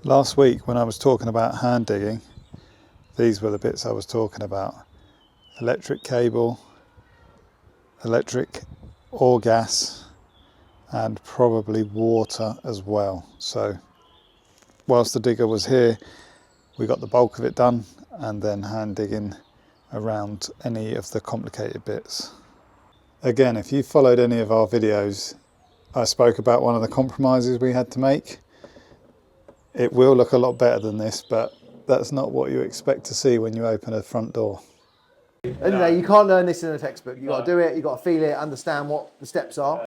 Last week when I was talking about hand digging, these were the bits I was talking about. Electric cable, electric or gas, and probably water as well. So whilst the digger was here, we got the bulk of it done, and then hand digging around any of the complicated bits. Again, if you followed any of our videos, I spoke about one of the compromises we had to make. It will look a lot better than this, but that's not what you expect to see when you open a front door. Anyway, you can't learn this in a textbook. You've got to do it, you've got to feel it, understand what the steps are.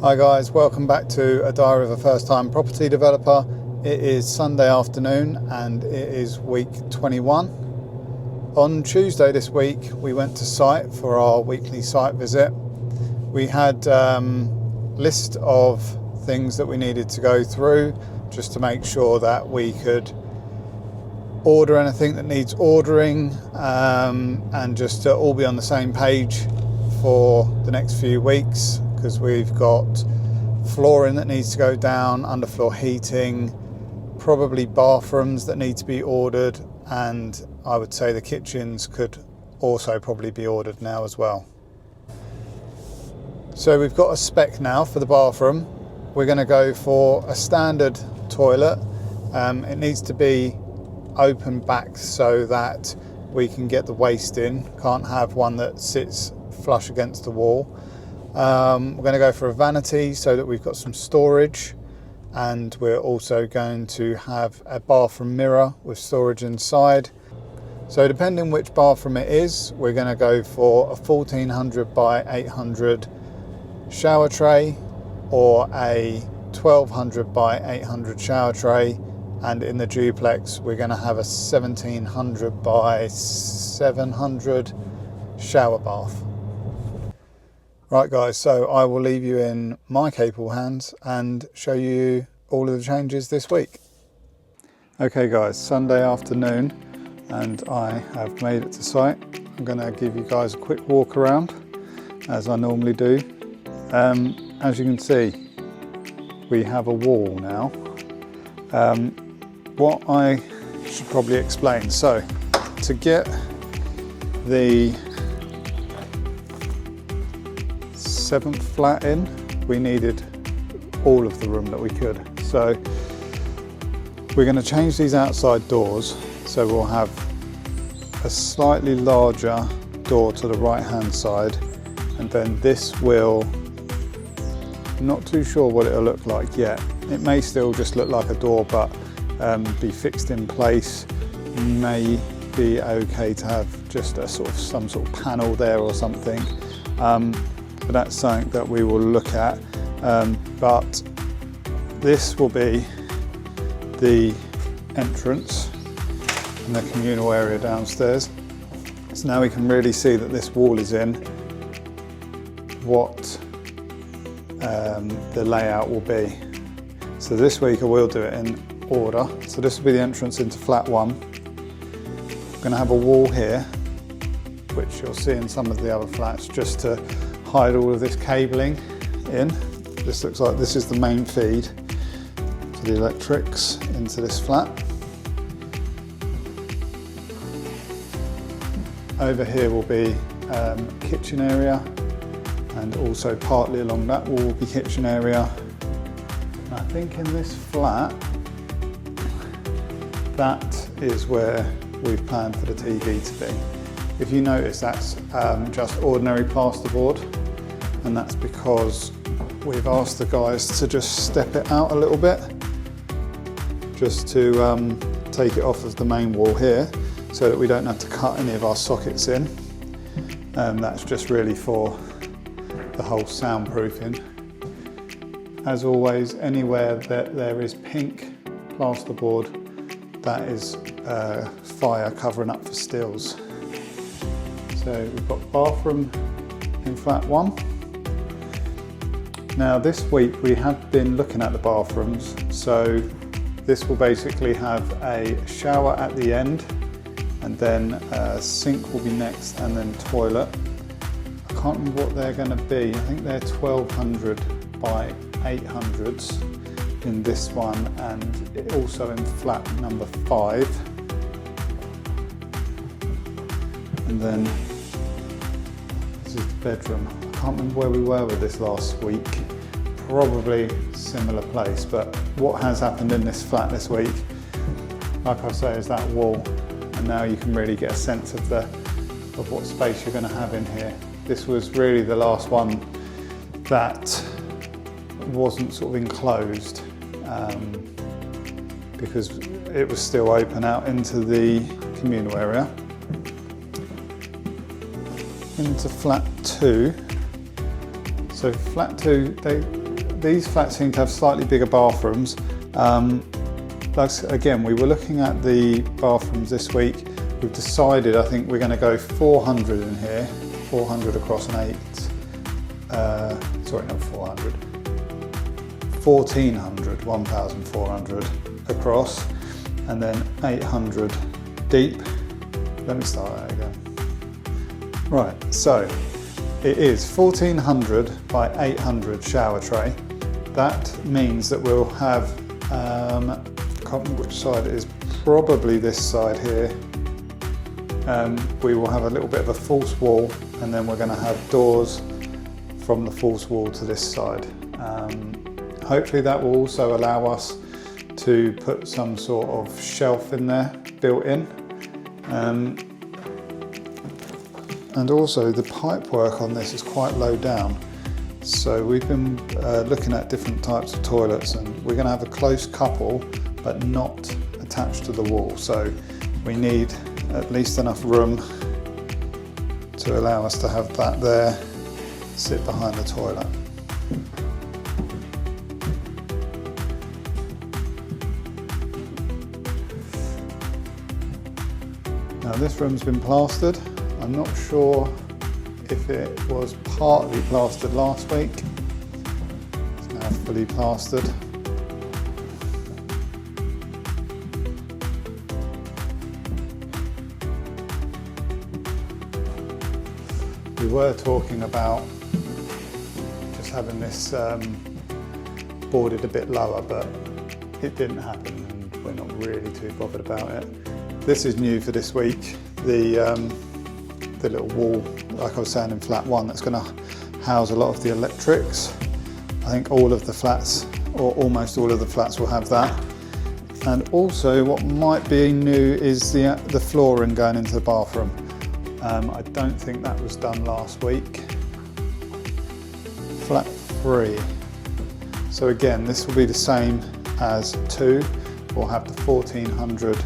Hi guys, welcome back to A Diary of a First Time Property Developer. It is Sunday afternoon and it is week 21. On Tuesday this week we went to site for our weekly site visit. We had a list of things that we needed to go through just to make sure that we could order anything that needs ordering, and just to all be on the same page for the next few weeks, because we've got flooring that needs to go down, underfloor heating, probably bathrooms that need to be ordered, and I would say the kitchens could also probably be ordered now as well. So we've got a spec now for the bathroom. We're going to go for a standard toilet. It needs to be open back so that we can get the waste in. Can't have one that sits flush against the wall. We're going to go for a vanity so that we've got some storage, and we're also going to have a bathroom mirror with storage inside. So depending which bathroom it is, we're going to go for a 1400 by 800 shower tray or a 1200 by 800 shower tray, and in the duplex we're going to have a 1700 by 700 shower bath. Right guys, so I will leave you in my capable hands and show you all of the changes this week. Okay guys, Sunday afternoon and I have made it to site. I'm going to give you guys a quick walk around as I normally do. As you can see, we have a wall now. What I should probably explain, so to get the 7th flat in, we needed all of the room that we could. So we're going to change these outside doors, so we'll have a slightly larger door to the right hand side, and then this will, not too sure what it'll look like yet. It may still just look like a door, but be fixed in place. May be okay to have just a some sort of panel there or something. But that's something that we will look at. But this will be the entrance and the communal area downstairs. So now we can really see that this wall is in, what the layout will be. So this week I will do it in order. So this will be the entrance into flat 1. I'm going to have a wall here, which you'll see in some of the other flats, just to hide all of this cabling in. This looks like this is the main feed for the electrics into this flat. Over here will be kitchen area, and also partly along that wall will be kitchen area. And I think in this flat, that is where we've planned for the TV to be. If you notice, that's just ordinary plasterboard, and that's because we've asked the guys to just step it out a little bit, just to take it off of the main wall here, so that we don't have to cut any of our sockets in. That's just really for the whole soundproofing. As always, anywhere that there is pink plasterboard, that is fire covering up for stills. So we've got bathroom in flat 1. Now this week we have been looking at the bathrooms, so This will basically have a shower at the end, and then a sink will be next, and then toilet. I can't remember what they're going to be. I think they're 1200 by 800s in this one, and also in flat number 5. And then this is the bedroom. I can't remember where we were with this last week. Probably similar place, but what has happened in this flat this week, like I say, is that wall, and now you can really get a sense of what space you're going to have in here. This was really the last one that wasn't sort of enclosed, because it was still open out into the communal area. Into flat 2. So flat 2, these flats seem to have slightly bigger bathrooms. Again, we were looking at the bathrooms this week. We've decided, I think we're going to go 400 in here, 400 across an 8. Sorry, not 400. 1400, 1400 across, and then 800 deep. Let me start that again. Right, so it is 1400 by 800 shower tray. That means that we'll have, I can't remember which side it is, probably this side here. We will have a little bit of a false wall, and then we're going to have doors from the false wall to this side. Hopefully that will also allow us to put some sort of shelf in there, built in. And also the pipe work on this is quite low down. So we've been looking at different types of toilets, and we're going to have a close couple, but not attached to the wall. So we need at least enough room to allow us to have that there, sit behind the toilet. Now this room's been plastered. I'm not sure if it was partly plastered last week. It's now fully plastered. We were talking about just having this boarded a bit lower, but it didn't happen, and we're not really too bothered about it. This is new for this week. The little wall, like I was saying in flat 1, that's going to house a lot of the electrics. I think all of the flats, or almost all of the flats, will have that. And also what might be new is the flooring going into the bathroom. I don't think that was done last week. Flat 3. So again, this will be the same as 2. We'll have the 1400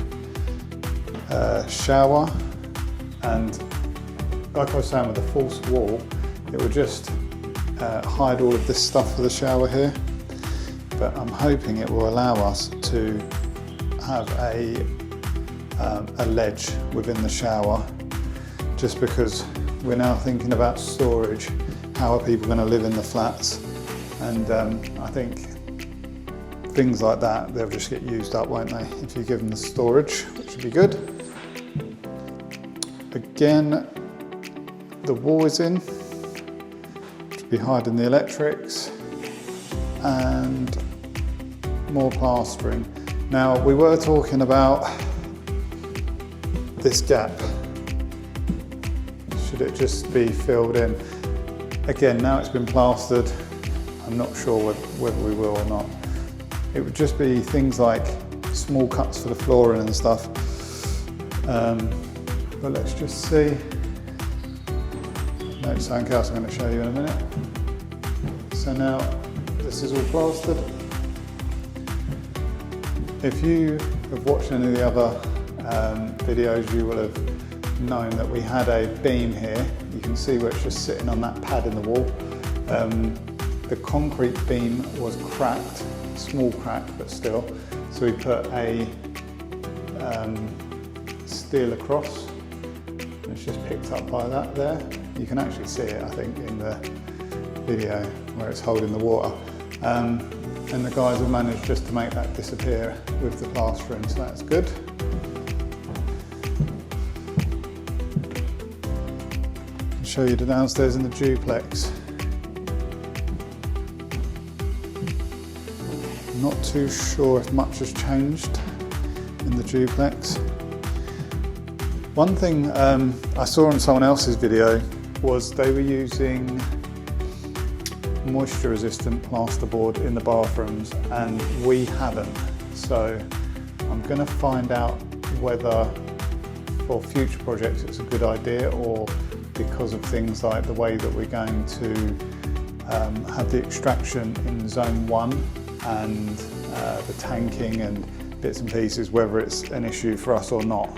shower, and like I was saying with the false wall, it will just hide all of this stuff for the shower here. But I'm hoping it will allow us to have a ledge within the shower, just because we're now thinking about storage. How are people going to live in the flats? And I think things like that, they'll just get used up, won't they, if you give them the storage, which would be good. Again, the wall is in, to be hiding the electrics, and more plastering. Now, we were talking about this gap. Should it just be filled in? Again, now it's been plastered, I'm not sure whether we will or not. It would just be things like small cuts for the flooring and stuff. But let's just see. No, it's something else I'm going to show you in a minute. So now this is all plastered. If you have watched any of the other videos, you will have known that we had a beam here. You can see where it's just sitting on that pad in the wall. The concrete beam was cracked, small crack, but still. So we put a steel across. It's just picked up by that there. You can actually see it, I think, in the video where it's holding the water. and the guys have managed just to make that disappear with the plastering, so that's good. I'll show you the downstairs in the duplex. Not too sure if much has changed in the duplex. One thing I saw on someone else's video was they were using moisture resistant plasterboard in the bathrooms, and we haven't. So I'm going to find out whether for future projects it's a good idea, or because of things like the way that we're going to have the extraction in zone 1 and the tanking and bits and pieces, whether it's an issue for us or not.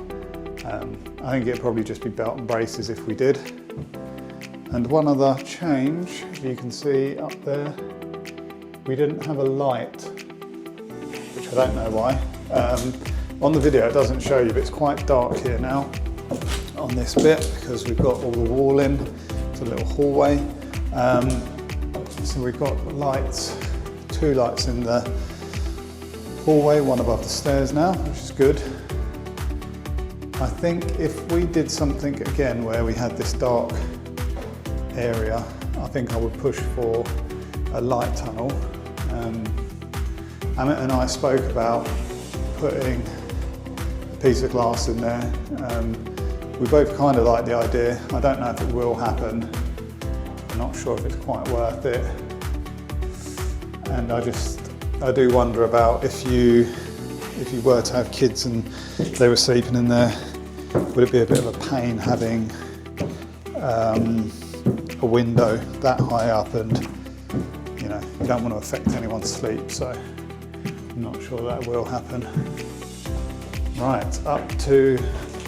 I think it'd probably just be belt and braces if we did. And one other change, you can see up there, we didn't have a light, which I don't know why. On the video it doesn't show you, but it's quite dark here now on this bit because we've got all the wall in. It's a little hallway. So we've got lights, 2 lights in the hallway, 1 above the stairs now, which is good. I think if we did something again where we had this dark area, I think I would push for a light tunnel. Amit and I spoke about putting a piece of glass in there. We both kind of like the idea. I don't know if it will happen. I'm not sure if it's quite worth it. And I do wonder about if you were to have kids and they were sleeping in there, would it be a bit of a pain having a window that high up, and you don't want to affect anyone's sleep, so I'm not sure that will happen. Right, up to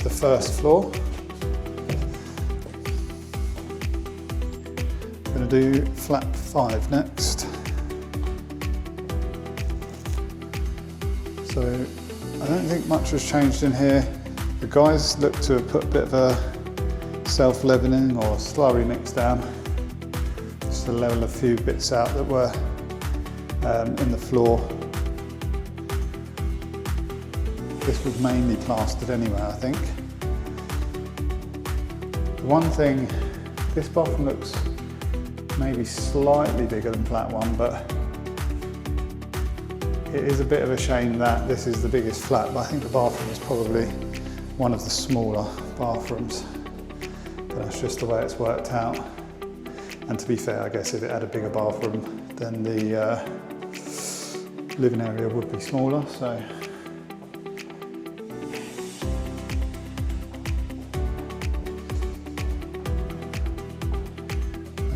the first floor. I'm going to do flat 5 next. So I don't think much has changed in here. The guys look to have put a bit of a self-leveling or slurry mix down, just to level a few bits out that were in the floor. This was mainly plastered anyway, I think. The one thing, this bathroom looks maybe slightly bigger than flat 1, but it is a bit of a shame that this is the biggest flat, but I think the bathroom is probably one of the smaller bathrooms. But that's just the way it's worked out. And to be fair, I guess if it had a bigger bathroom, then the living area would be smaller. So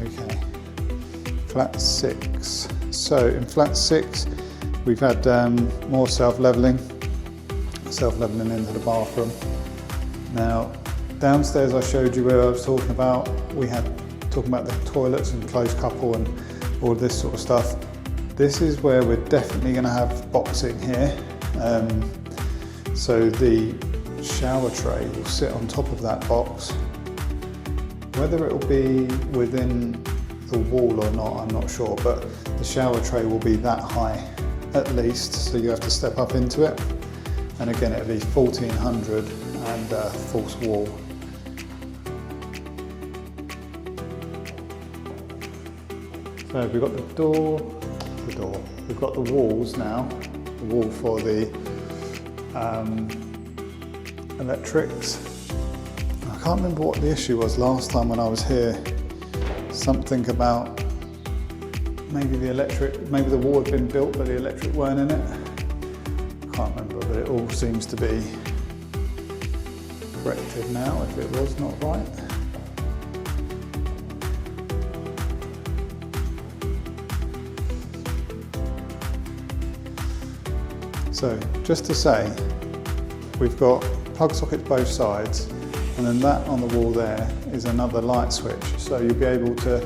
okay, flat 6. So in flat 6, we've had more self-leveling into the bathroom. Now, downstairs I showed you where I was talking about, talking about the toilets and closed couple and all this sort of stuff. This is where we're definitely going to have boxing here. So the shower tray will sit on top of that box. Whether it will be within the wall or not, I'm not sure, but the shower tray will be that high at least, so you have to step up into it. And again, it'll be 1400 and false wall. So we've got the door, we've got the walls now, the wall for the electrics. I can't remember what the issue was last time when I was here. Something about maybe the wall had been built but the electric weren't in it. I can't remember, but it all seems to be corrected now if it was not right. So just to say, we've got plug sockets both sides, and then that on the wall there is another light switch. So you'll be able to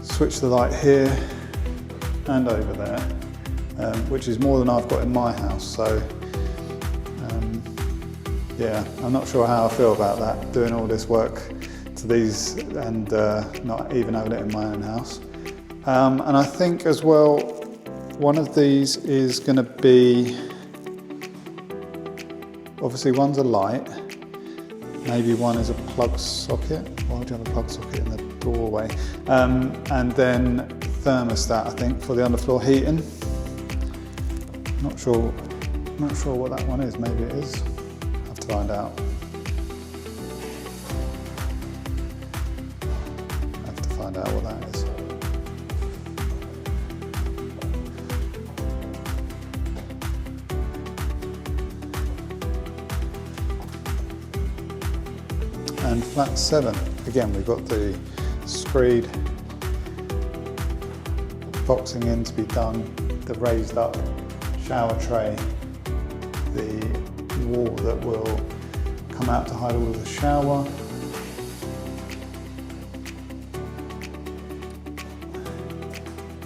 switch the light here and over there, which is more than I've got in my house. So yeah, I'm not sure how I feel about that, doing all this work to these and not even having it in my own house. And I think as well, one of these is going to be, obviously one's a light, maybe one is a plug socket. Why would you have a plug socket in the doorway? And then thermostat, I think, for the underfloor heating. Not sure what that one is. Maybe it is. Have to find out. Have to find out what that is. And flat 7, again we've got the screed boxing in to be done, the raised up shower tray, the wall that will come out to hide all of the shower,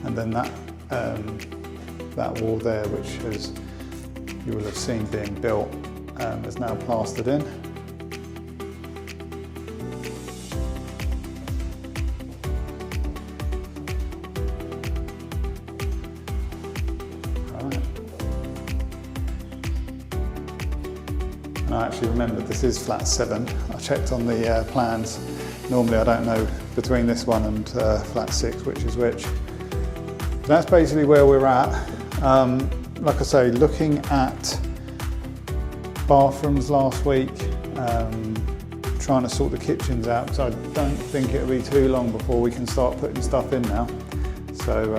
and then that wall there, which you will have seen being built, is now plastered in. I actually remembered this is flat 7. I checked on the plans. Normally I don't know between this one and flat 6 which is which. But that's basically where we're at. Like I say, looking at bathrooms last week, trying to sort the kitchens out, because I don't think it'll be too long before we can start putting stuff in now. So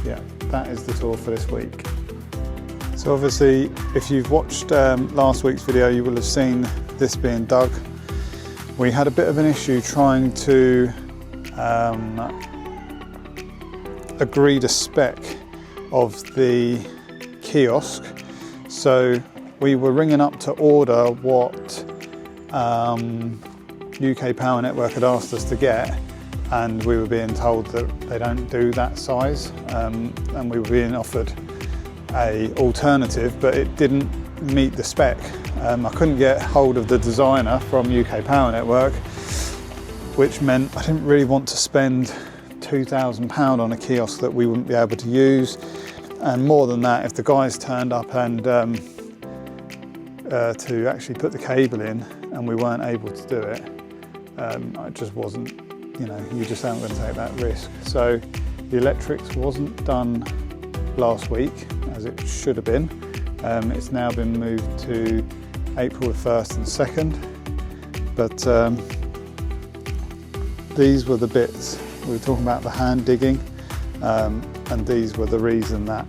yeah, that is the tour for this week. So obviously, if you've watched last week's video, you will have seen this being dug. We had a bit of an issue trying to agree the spec of the kiosk. So we were ringing up to order what UK Power Network had asked us to get, and we were being told that they don't do that size, and we were being offered a alternative, but it didn't meet the spec. I couldn't get hold of the designer from UK Power Network, which meant I didn't really want to spend £2,000 on a kiosk that we wouldn't be able to use. And more than that, if the guys turned up and to actually put the cable in and we weren't able to do it, I just wasn't, you just aren't going to take that risk. So the electrics wasn't done last week as it should have been. It's now been moved to April the 1st and 2nd, but these were the bits. We were talking about the hand digging, and these were the reason that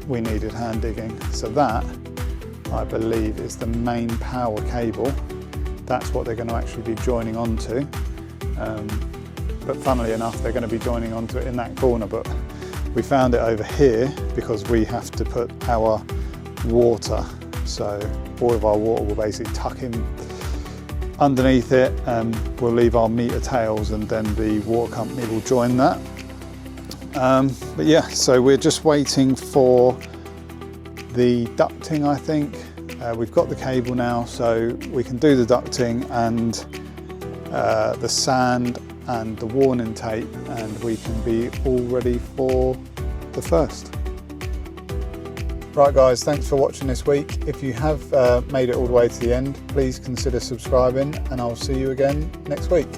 we needed hand digging. So that, I believe, is the main power cable. That's what they're going to actually be joining onto. But funnily enough, they're going to be joining onto it in that corner, but we found it over here because we have to put our water, so all of our water will basically tuck in underneath it, and we'll leave our meter tails, and then the water company will join that. But yeah, so we're just waiting for the ducting, I think. We've got the cable now, so we can do the ducting and the sand and the warning tape, and we can be all ready for the 1st. Right guys, thanks for watching this week. If you have made it all the way to the end, please consider subscribing, and I'll see you again next week.